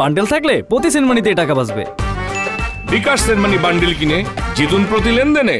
Bundle থাকলে প্রতি সেনমানিতে টাকা বাঁচবে। বিকাশ সেনমানি বান্ডেল কিনে জিতুন প্রতি লেনদেনে।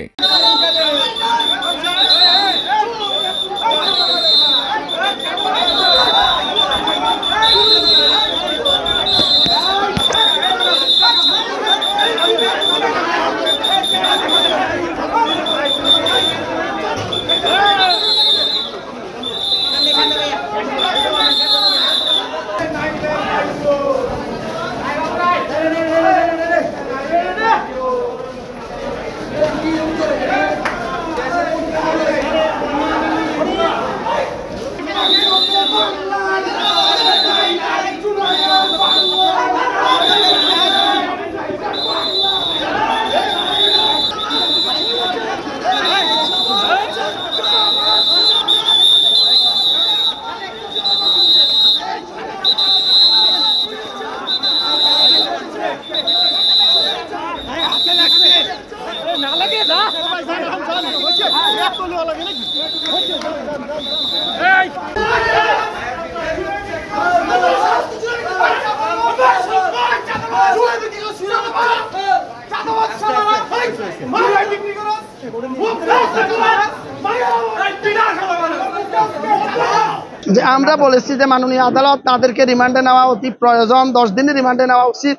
যে আমরা বলেছি যে মাননীয় আদালত তাদেরকে রিমান্ডে নেওয়া অতি প্রয়োজন, 10 দিনের রিমান্ডে নেওয়া উচিত।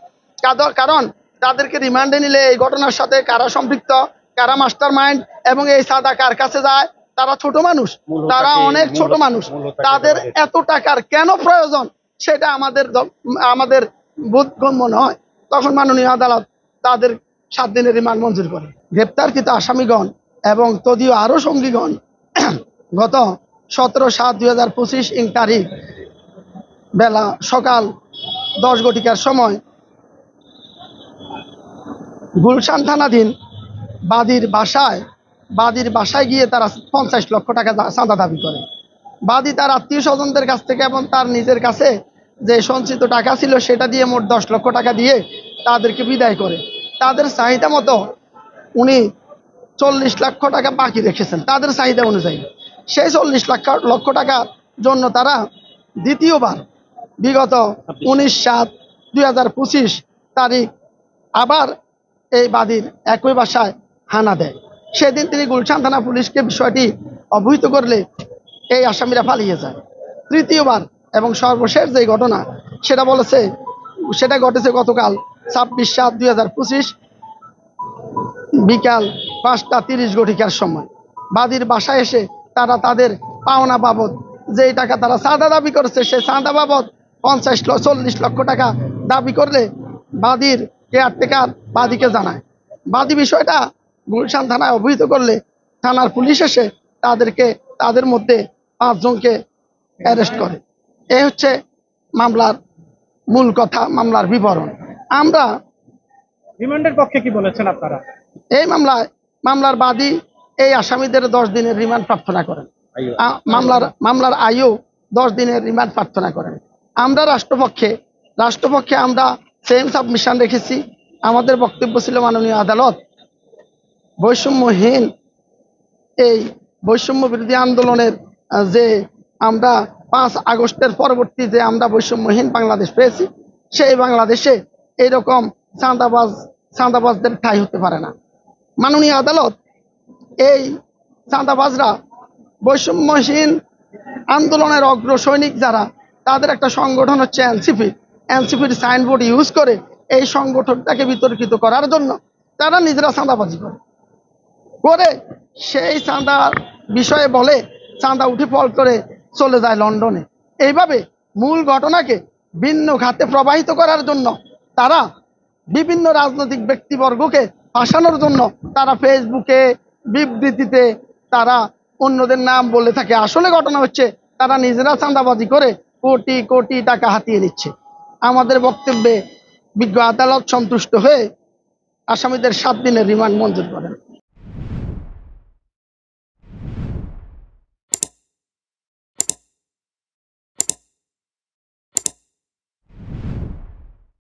কারণ তাদেরকে রিমান্ডে নিলে এই ঘটনার সাথে কারা সম্পৃক্ত, কারা মাস্টার মাইন্ড এবং এই সাদা কার কাছে যায়, তারা ছোট মানুষ, তারা অনেক ছোট মানুষ, তাদের এত টাকার কেন প্রয়োজন সেটা আমাদের বোধগম্য নয়। তখন মাননীয় আদালত তাদের 7 দিনের রিমান্ড মঞ্জুর করে। গ্রেপ্তারকৃত আসামিগণ এবং তদীয় আরও সঙ্গীগণ গত 17/7/2025 তারিখ বেলা সকাল 10 ঘটিকার সময় গুলশান থানাধীন বাদীর বাসায় গিয়ে তারা 50 লক্ষ টাকা চাঁদা দাবি করে। বাদী তার আত্মীয় স্বজনদের কাছ থেকে এবং তার নিজের কাছে যে সঞ্চিত টাকা ছিল সেটা দিয়ে মোট 10 লক্ষ টাকা দিয়ে তাদেরকে বিদায় করে। তাদের চাহিদা মতো উনি 40 লক্ষ টাকা বাকি রেখেছেন তাদের চাহিদা অনুযায়ী। সেই 40 লক্ষ টাকার জন্য তারা দ্বিতীয়বার বিগত 19/7/2025 তারিখ আবার এই বাদীর একই বাসায় হানা দেয়। সেদিন তিনি গুলশান থানা পুলিশকে বিষয়টি অবহিত করলে এই আসামিরা পালিয়ে যায়। তৃতীয়বার এবং সর্বশেষ যে ঘটনা সেটা ঘটেছে গতকাল 26/7/2025 বিকাল 5টা 30 ঘটিকার সময়। বাদীর বাসায় এসে তারা তাদের পাওনা বাবদ যেই টাকা তারা চাঁদা দাবি করেছে সেই চাঁদা বাবদ 40 লক্ষ টাকা দাবি করলে বাদীর কেয়ারটেকার বাদীকে জানায়। বাদী বিষয়টা গুলশান থানায় অবহিত করলে থানার পুলিশ এসে তাদের মধ্যে 5 জনকে অ্যারেস্ট করে। এই হচ্ছে মামলার মূল কথা, মামলার বিবরণ। আমরা রিমান্ডের পক্ষে কি বলেছেন আপনারা? এই মামলার বাদী এই আসামিদের 10 দিনের রিমান্ড প্রার্থনা করেন। মামলার আয়ু 10 দিনের রিমান্ড প্রার্থনা করেন। আমরা রাষ্ট্রপক্ষে আমরা সেম সাবমিশন রেখেছি। আমাদের বক্তব্য ছিল মাননীয় আদালত বৈষম্য বিরোধী আন্দোলনের যে আমরা 5 আগস্টের পরবর্তী যে আমরা বৈষম্যহীন বাংলাদেশ পেয়েছি সেই বাংলাদেশে এইরকম চাঁদাবাজদের ঠাঁই হতে পারে না। মাননীয় আদালত এই চাঁদাবাজরা বৈষম্যহীন আন্দোলনের অগ্রসৈনিক যারা, তাদের একটা সংগঠন হচ্ছে এনসিপির সাইনবোর্ড ইউজ করে এই সংগঠনটাকে বিতর্কিত করার জন্য তারা নিজেরা চাঁদাবাজি করে সেই চাঁদার বিষয়ে বলে চাঁদা উঠে ফল করে চলে যায় লন্ডনে। এইভাবে মূল ঘটনাকে ভিন্ন খাতে প্রবাহিত করার জন্য তারা বিভিন্ন রাজনৈতিক ব্যক্তিবর্গকে ফাঁসানোর জন্য তারা ফেসবুকে বিবৃতিতে তারা অন্যদের নাম বলে থাকে। আসলে ঘটনা হচ্ছে তারা নিজেরা চাঁদাবাজি করে কোটি কোটি টাকা হাতিয়ে নিচ্ছে। আমাদের বক্তব্যে বিজ্ঞ আদালত সন্তুষ্ট হয়ে আসামিদের 7 দিনের রিমান্ড মঞ্জুর করেন।